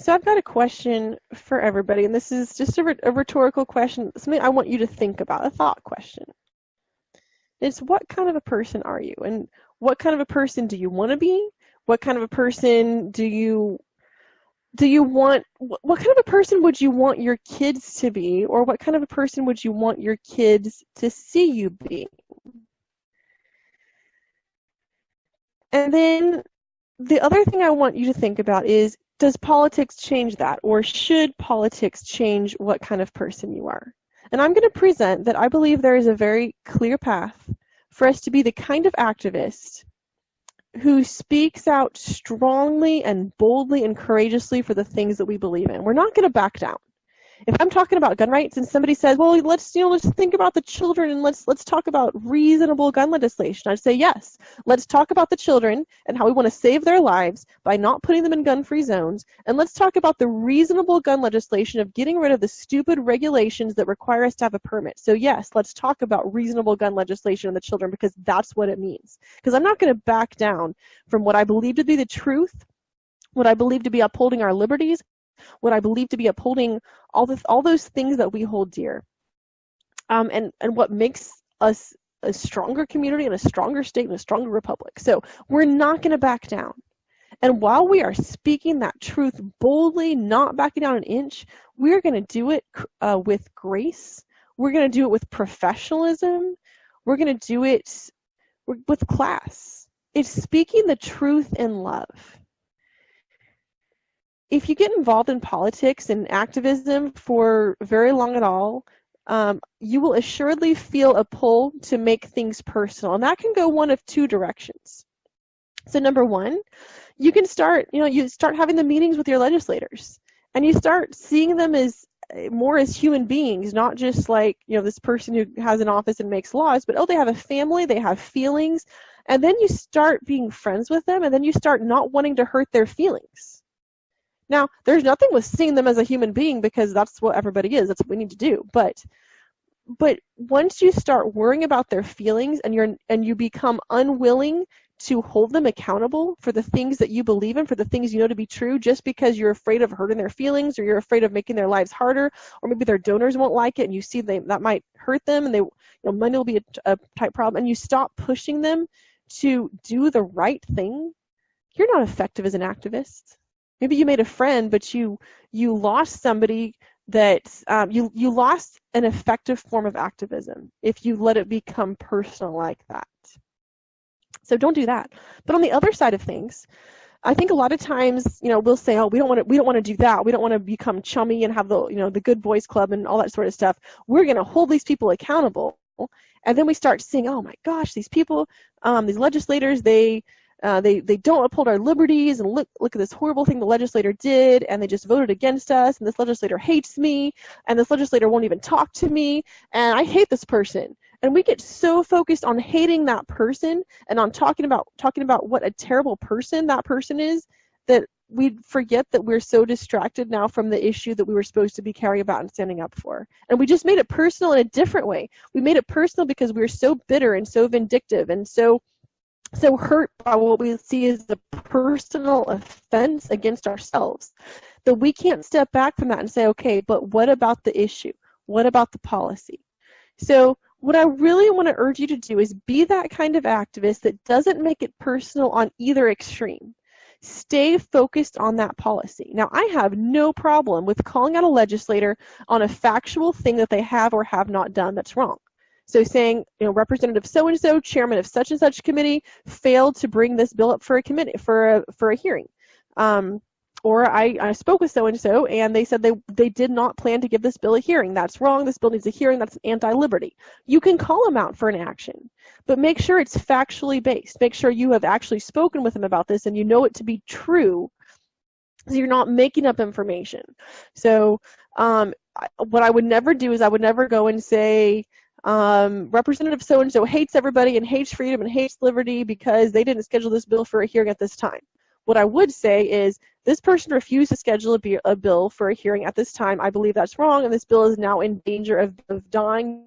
So I've got a question for everybody, and this is just a rhetorical question, something I want you to think about, a thought question. It's what kind of a person are you? And what kind of a person do you want to be? What kind of a person do you want, what kind of a person would you want your kids to be, or what kind of a person would you want your kids to see you be? And then the other thing I want you to think about is, does politics change that, or should politics change what kind of person you are? And I'm going to present that I believe there is a very clear path for us to be the kind of activist who speaks out strongly and boldly and courageously for the things that we believe in. We're not going to back down. If I'm talking about gun rights and somebody says, well, let's think about the children and let's talk about reasonable gun legislation, I'd say yes. Let's talk about the children and how we want to save their lives by not putting them in gun-free zones, and let's talk about the reasonable gun legislation of getting rid of the stupid regulations that require us to have a permit. So yes, let's talk about reasonable gun legislation on the children, because that's what it means. Because I'm not going to back down from what I believe to be the truth, what I believe to be upholding our liberties, what I believe to be upholding all those things that we hold dear, and what makes us a stronger community and a stronger state and a stronger republic. So we're not going to back down. And while we are speaking that truth boldly, not backing down an inch, we're going to do it with grace. We're going to do it with professionalism. We're going to do it with class. It's speaking the truth in love. If you get involved in politics and activism for very long at all, you will assuredly feel a pull to make things personal. And that can go one of two directions. So number one, you can start having the meetings with your legislators, and you start seeing them as more as human beings, not just like, this person who has an office and makes laws, but they have a family, they have feelings, and then you start being friends with them, and then you start not wanting to hurt their feelings. Now, there's nothing with seeing them as a human being, because that's what everybody is. That's what we need to do. But once you start worrying about their feelings, and you become unwilling to hold them accountable for the things that you believe in, for the things you know to be true, just because you're afraid of hurting their feelings, or you're afraid of making their lives harder, or maybe their donors won't like it, and you see that might hurt them, and money will be a type problem, and you stop pushing them to do the right thing, you're not effective as an activist. Maybe you made a friend, but you lost somebody that you lost an effective form of activism if you let it become personal like that. So don't do that. But on the other side of things, I think a lot of times, we'll say, we don't want to do that. We don't want to become chummy and have the good boys club and all that sort of stuff. We're going to hold these people accountable. And then we start seeing, oh my gosh, these people, these legislators, they don't uphold our liberties, and look at this horrible thing the legislator did, and they just voted against us, and this legislator hates me, and this legislator won't even talk to me, and I hate this person. And we get so focused on hating that person and on talking about what a terrible person that person is, that we forget that we're so distracted now from the issue that we were supposed to be caring about and standing up for. And we just made it personal in a different way. We made it personal because we were so bitter and so vindictive and so hurt by what we see as a personal offense against ourselves, that we can't step back from that and say, okay, but what about the issue? What about the policy? So what I really want to urge you to do is be that kind of activist that doesn't make it personal on either extreme. Stay focused on that policy. Now, I have no problem with calling out a legislator on a factual thing that they have or have not done that's wrong. So saying, Representative so-and-so, chairman of such and such committee, failed to bring this bill up for a committee, for a hearing. Or I spoke with so-and-so, and they said they did not plan to give this bill a hearing. That's wrong. This bill needs a hearing. That's anti-liberty. You can call them out for an action, but make sure it's factually based. Make sure you have actually spoken with them about this and you know it to be true, so you're not making up information. So what I would never do is I would never go and say, Representative so-and-so hates everybody and hates freedom and hates liberty because they didn't schedule this bill for a hearing at this time. What I would say is, this person refused to schedule a bill for a hearing at this time. I believe that's wrong, and this bill is now in danger of dying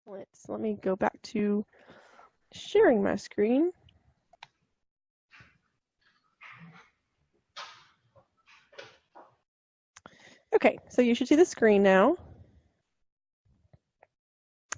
Let me go back to sharing my screen. Okay, so you should see the screen now.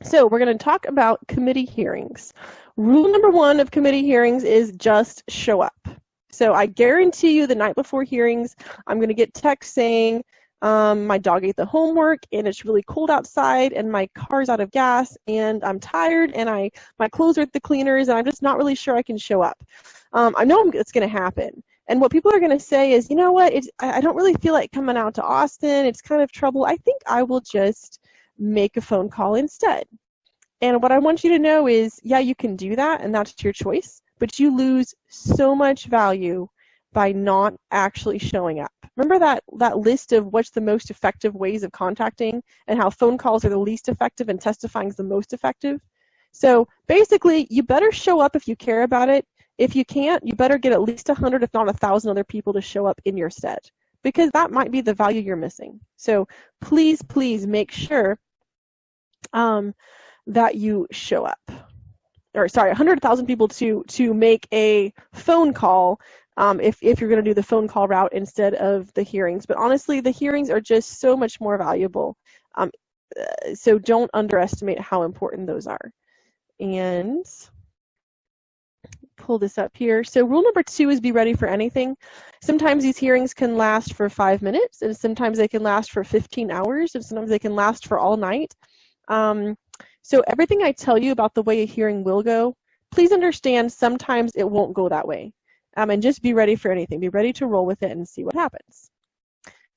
So we're going to talk about committee hearings. Rule number 1 of committee hearings is just show up. So I guarantee you the night before hearings, I'm going to get text saying, my dog ate the homework and it's really cold outside and my car's out of gas and I'm tired and my clothes are at the cleaners and I'm just not really sure I can show up. I know it's going to happen. And what people are going to say is, you know what, I don't really feel like coming out to Austin. It's kind of trouble. I think I will just make a phone call instead. And what I want you to know is, yeah, you can do that and that's your choice, but you lose so much value by not actually showing up. Remember that list of what's the most effective ways of contacting and how phone calls are the least effective and testifying is the most effective? So basically, you better show up if you care about it. If you can't, you better get at least 100, if not 1,000 other people to show up in your stead, because that might be the value you're missing. So please, please make sure that you show up. Or sorry, 100,000 people to make a phone call if you're going to do the phone call route instead of the hearings. But honestly, the hearings are just so much more valuable. So don't underestimate how important those are. And pull this up here. So rule number 2 is be ready for anything. Sometimes these hearings can last for 5 minutes, and sometimes they can last for 15 hours, and sometimes they can last for all night. So everything I tell you about the way a hearing will go, please understand sometimes it won't go that way. And just be ready for anything. Be ready to roll with it and see what happens.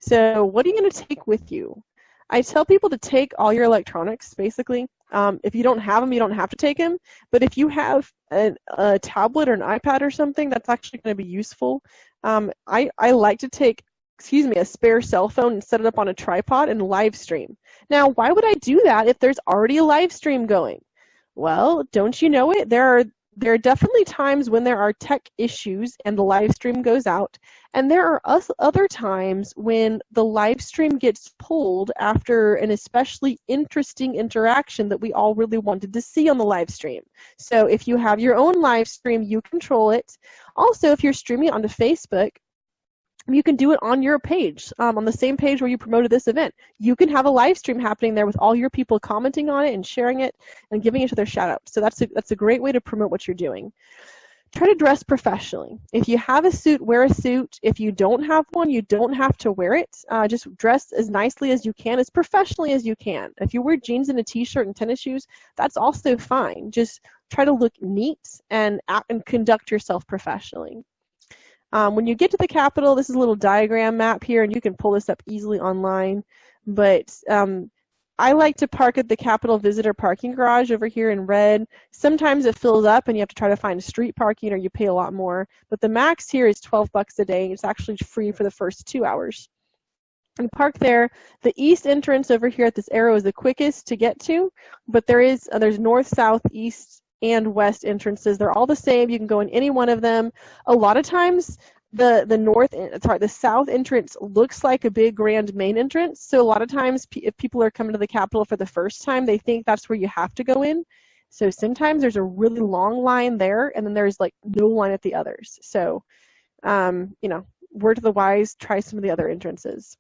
So what are you going to take with you? I tell people to take all your electronics, basically. If you don't have them, you don't have to take them. But if you have a tablet or an iPad or something, that's actually going to be useful. I like to take a spare cell phone and set it up on a tripod and live stream. Now, why would I do that if there's already a live stream going? Well, don't you know it? There are definitely times when there are tech issues and the live stream goes out, and there are other times when the live stream gets pulled after an especially interesting interaction that we all really wanted to see on the live stream. So if you have your own live stream, you control it. Also, if you're streaming onto Facebook, you can do it on your page, on the same page where you promoted this event. You can have a live stream happening there with all your people commenting on it and sharing it and giving each other shout outs. So that's a great way to promote what you're doing. Try to dress professionally. If you have a suit, wear a suit. If you don't have one, you don't have to wear it. Just dress as nicely as you can, as professionally as you can. If you wear jeans and a t-shirt and tennis shoes, that's also fine. Just try to look neat and conduct yourself professionally. When you get to the Capitol, this is a little diagram map here, and you can pull this up easily online. But I like to park at the Capitol Visitor Parking Garage over here in red. Sometimes it fills up, and you have to try to find street parking, or you pay a lot more. But the max here is $12 a day. It's actually free for the first 2 hours. And park there. The east entrance over here at this arrow is the quickest to get to, but there's north, south, east, and west entrances. They're all the same. You can go in any one of them. A lot of times the south entrance looks like a big grand main entrance. So a lot of times if people are coming to the Capitol for the first time, they think that's where you have to go in. So sometimes there's a really long line there, and then there's like no line at the others. So, word to the wise, try some of the other entrances.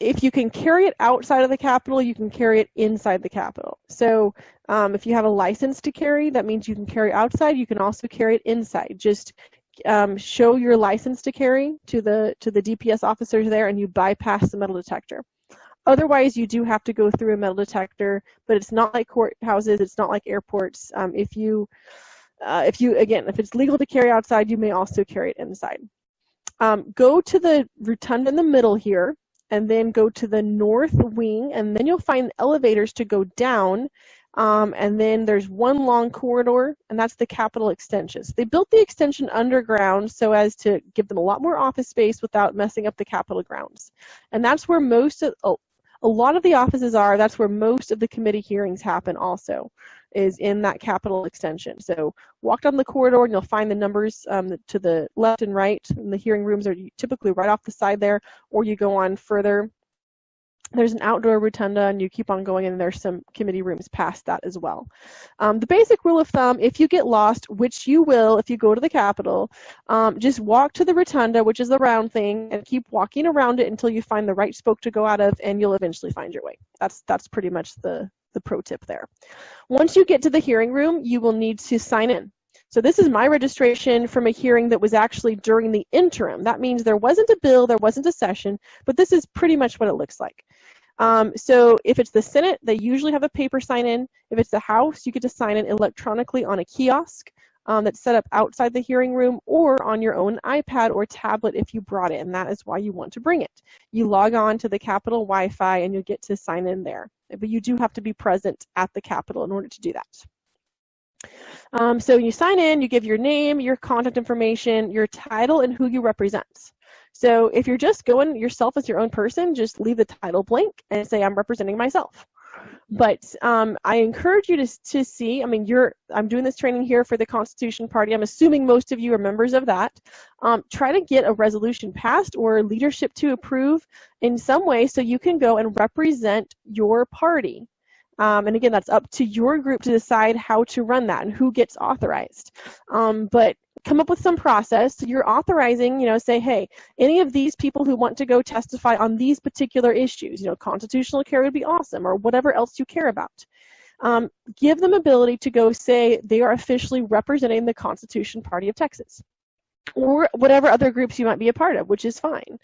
If you can carry it outside of the Capitol, you can carry it inside the Capitol. So if you have a license to carry, that means you can carry outside. You can also carry it inside. Just show your license to carry to the DPS officers there, and you bypass the metal detector. Otherwise, you do have to go through a metal detector, but it's not like courthouses. It's not like airports. If it's legal to carry outside, you may also carry it inside. Go to the rotunda in the middle here, and then go to the north wing, and then you'll find elevators to go down, and then there's one long corridor, and that's the Capitol extensions. They built the extension underground so as to give them a lot more office space without messing up the Capitol grounds. And that's where a lot of the offices are. That's where most of the committee hearings happen also, is in that Capitol extension. So walk down the corridor and you'll find the numbers to the left and right, and the hearing rooms are typically right off the side there, or you go on further There's an outdoor rotunda, and you keep on going, and there's some committee rooms past that as well. The basic rule of thumb, if you get lost, which you will if you go to the Capitol, just walk to the rotunda, which is the round thing, and keep walking around it until you find the right spoke to go out of, and you'll eventually find your way. That's pretty much the pro tip there. Once you get to the hearing room, you will need to sign in. So this is my registration from a hearing that was actually during the interim. That means there wasn't a bill, there wasn't a session, but this is pretty much what it looks like. So if it's the Senate, they usually have a paper sign-in. If it's the House, you get to sign in electronically on a kiosk that's set up outside the hearing room, or on your own iPad or tablet if you brought it, and that is why you want to bring it. You log on to the Capitol Wi-Fi and you'll get to sign in there. But you do have to be present at the Capitol in order to do that. So you sign in, you give your name, your contact information, your title, and who you represent. So if you're just going yourself as your own person, just leave the title blank and say, I'm representing myself. But I encourage you to see, I mean, I'm doing this training here for the Constitution Party. I'm assuming most of you are members of that. Try to get a resolution passed or leadership to approve in some way so you can go and represent your party. And again, that's up to your group to decide how to run that and who gets authorized. But come up with some process. So you're authorizing, say, hey, any of these people who want to go testify on these particular issues, constitutional care would be awesome, or whatever else you care about. Give them ability to go say they are officially representing the Constitution Party of Texas, or whatever other groups you might be a part of, which is fine.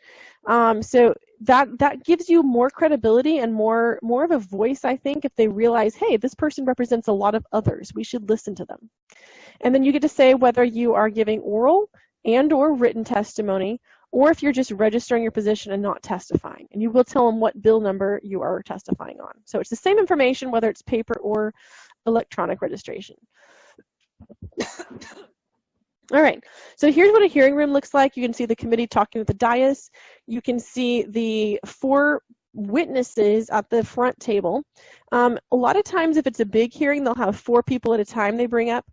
So that gives you more credibility and more of a voice, I think, if they realize, hey, this person represents a lot of others. We should listen to them. And then you get to say whether you are giving oral and or written testimony, or if you're just registering your position and not testifying. And you will tell them what bill number you are testifying on. So it's the same information, whether it's paper or electronic registration. All right, so here's what a hearing room looks like. You can see the committee talking with the dais. You can see the 4 witnesses at the front table. A lot of times if it's a big hearing, they'll have 4 people at a time they bring up,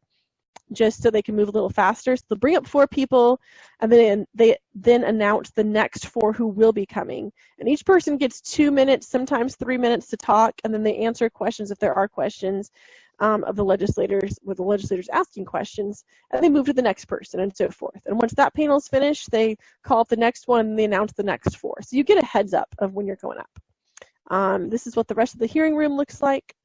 just so they can move a little faster. So they'll bring up 4 people, and then they announce the next 4 who will be coming. And each person gets 2 minutes, sometimes 3 minutes to talk, and then they answer questions if there are questions of the legislators, with the legislators asking questions, and they move to the next person and so forth. And once that panel is finished, they call up the next one and they announce the next 4. So you get a heads up of when you're going up. This is what the rest of the hearing room looks like.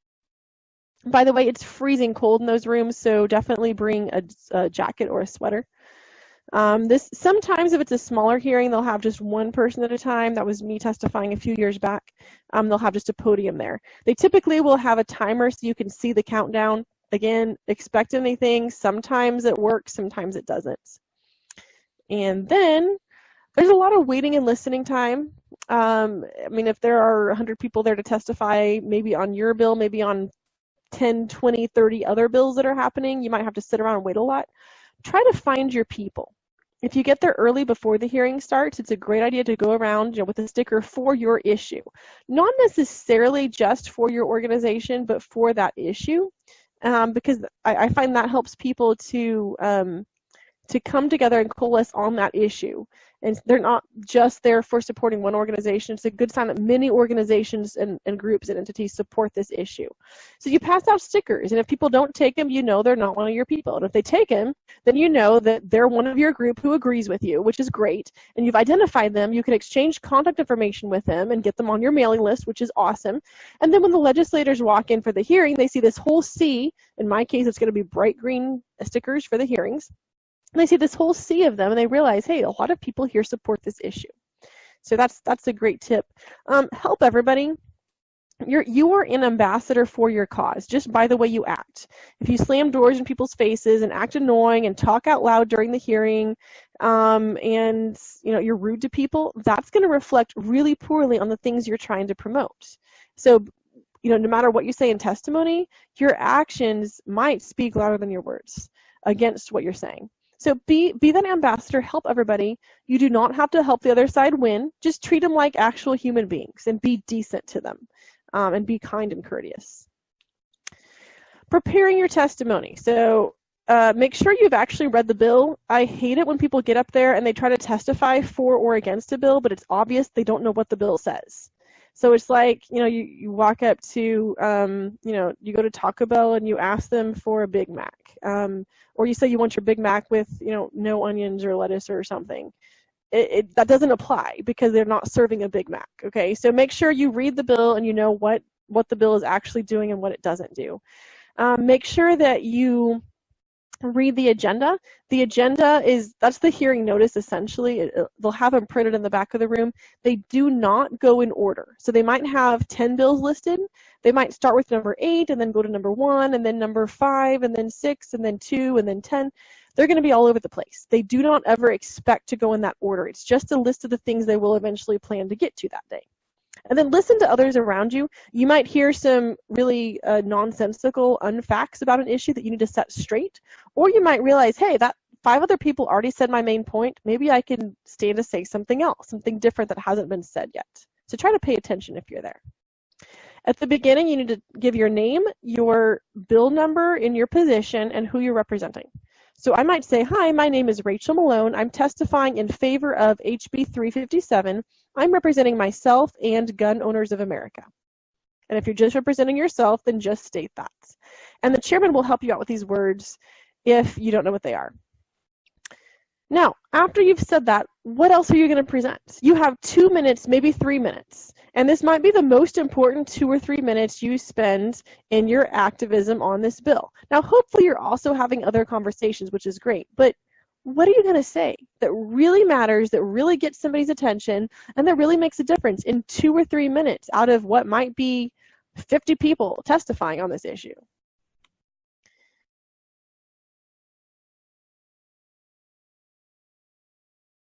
By the way, it's freezing cold in those rooms, so definitely bring a jacket or a sweater. Sometimes if it's a smaller hearing, they'll have just 1 person at a time. That was me testifying a few years back. They'll have just a podium there. They typically will have a timer so you can see the countdown. Again, expect anything. Sometimes it works, sometimes it doesn't. And then there's a lot of waiting and listening time. I mean, if there are 100 people there to testify, maybe on your bill, maybe on 10, 20, 30 other bills that are happening, you might have to sit around and wait a lot. Try to find your people. If you get there early before the hearing starts, it's a great idea to go around with a sticker for your issue. Not necessarily just for your organization, but for that issue, because I find that helps people to come together and coalesce on that issue. And they're not just there for supporting one organization. It's a good sign that many organizations and groups and entities support this issue. So you pass out stickers, and if people don't take them, you know they're not one of your people. And if they take them, then you know that they're one of your group who agrees with you, which is great. And you've identified them. You can exchange contact information with them and get them on your mailing list, which is awesome. And then when the legislators walk in for the hearing, they see this whole sea. In my case, it's going to be bright green stickers for the hearings. And they see this whole sea of them, and they realize, hey, a lot of people here support this issue. So that's a great tip. Help everybody. You are an ambassador for your cause, just by the way you act. If you slam doors in people's faces and act annoying and talk out loud during the hearing, and you're rude to people, that's going to reflect really poorly on the things you're trying to promote. So, no matter what you say in testimony, your actions might speak louder than your words against what you're saying. So be that ambassador, help everybody. You do not have to help the other side win. Just treat them like actual human beings and be decent to them, and be kind and courteous. Preparing your testimony. So make sure you've actually read the bill. I hate it when people get up there and they try to testify for or against a bill, but it's obvious they don't know what the bill says. So it's like, you walk up to, you go to Taco Bell and you ask them for a Big Mac. Or you say you want your Big Mac with, no onions or lettuce or something. That doesn't apply because they're not serving a Big Mac, okay? So make sure you read the bill and you know what the bill is actually doing and what it doesn't do. Make sure that you read the agenda. The agenda that's the hearing notice, essentially. They'll have them printed in the back of the room. They do not go in order. So they might have 10 bills listed. They might start with number 8 and then go to number 1 and then number 5 and then 6 and then 2 and then 10. They're going to be all over the place. They do not ever expect to go in that order. It's just a list of the things they will eventually plan to get to that day. And then listen to others around you. You might hear some really nonsensical unfacts about an issue that you need to set straight. Or you might realize, hey, that 5 other people already said my main point. Maybe I can stand to say something else, something different that hasn't been said yet. So try to pay attention if you're there. At the beginning, you need to give your name, your bill number, and your position, and who you're representing. So I might say, hi, my name is Rachel Malone. I'm testifying in favor of HB 357. I'm representing myself and Gun Owners of America. And if you're just representing yourself, then just state that. And the chairman will help you out with these words if you don't know what they are. Now, after you've said that, what else are you going to present? You have 2 minutes, maybe 3 minutes. And this might be the most important 2 or 3 minutes you spend in your activism on this bill. Now, hopefully you're also having other conversations, which is great. But what are you going to say that really matters, that really gets somebody's attention, and that really makes a difference in 2 or 3 minutes out of what might be 50 people testifying on this issue?